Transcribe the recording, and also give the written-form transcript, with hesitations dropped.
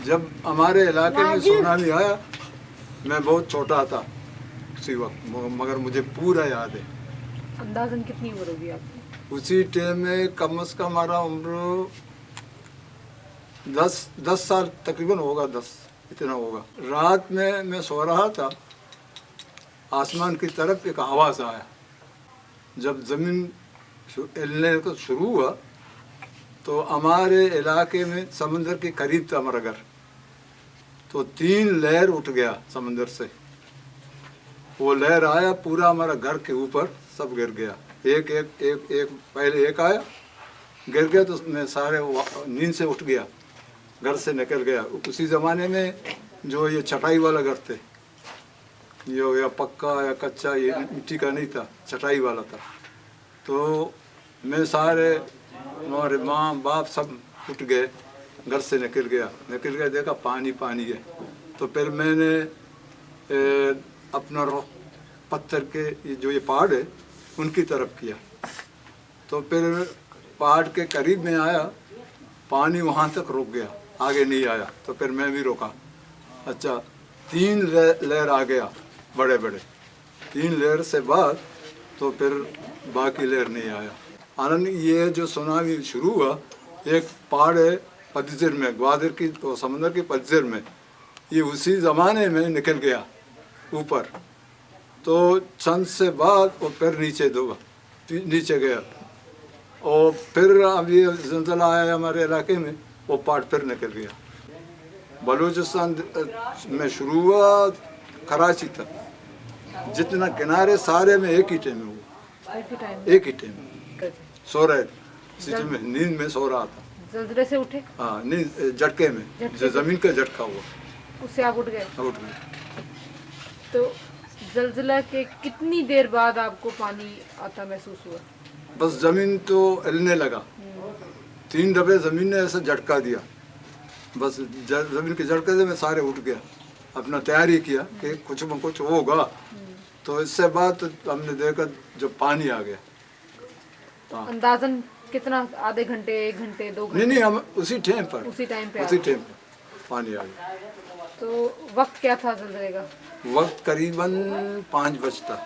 जब हमारे इलाके में सुनामी आया मैं बहुत छोटा था उसी वक्त, मगर मुझे पूरा याद है। अंदाजन कितनी उम्र होगी आपकी? उसी टाइम में कम से कम हमारा उम्र 10 साल तकरीबन होगा, 10 इतना होगा। रात में मैं सो रहा था, आसमान की तरफ एक आवाज़ आया। जब ज़मीन हिलने को शुरू हुआ तो हमारे इलाके में समंदर के करीब था हमारा घर, तो 3 लहर उठ गया समंदर से। वो लहर आया, पूरा हमारा घर के ऊपर सब गिर गया। एक एक एक एक पहले एक आया, गिर गया तो मैं सारे नींद से उठ गया, घर से निकल गया। उसी ज़माने में जो ये चटाई वाला घर थे, यो या पक्का या कच्चा, ये मिट्टी का नहीं था, चटाई वाला था। तो मैं सारे हमारे माँ बाप सब उठ गए, घर से निकल गया, देखा पानी पानी है। तो फिर मैंने अपना रुख पत्थर के जो ये पहाड़ है उनकी तरफ किया। तो फिर पहाड़ के करीब में आया, पानी वहाँ तक रुक गया, आगे नहीं आया। तो फिर मैं भी रुका। अच्छा, 3 लहर आ गया, बड़े बड़े 3 लहर से बाद तो फिर बाकी लहर नहीं आया। आनंद ये जो सुनामी शुरू हुआ, एक पहाड़ है पतझर में, ग्वादर की तो समंदर की पतझर में, ये उसी ज़माने में निकल गया ऊपर। तो चंद से बाद वो फिर नीचे गया। और फिर अब ये ज़लज़ला आया हमारे इलाके में, वो पहाड़ फिर निकल गया। बलूचिस्तान में शुरू हुआ, कराची था, जितना किनारे सारे में एक ही टाइम में हुआ, एक ही टाइम में सो रहे थे, में नींद में सो रहा था। जल्जले से उठे? हाँ, नींद झटके में, जो ज़मीन का झटका हुआ उससे आप उठ गए? उठ गए। तो जल्जला के कितनी देर बाद आपको पानी आता महसूस हुआ? बस ज़मीन तो हिलने लगा, 3 दफे ज़मीन ने ऐसा झटका दिया, बस ज़मीन के झटके से मैं सारे उठ गया, अपना तैयारी किया कि कुछ न कुछ होगा। तो इससे बाद तो हमने देखा जब पानी आ गया। हाँ। अंदाजन कितना, आधे घंटे, 1 घंटे, 2 घंटे? नहीं, हम उसी टाइम पर पानी आ गया। तो वक्त क्या था जल्जले का? वक्त करीबन 5 बजे था।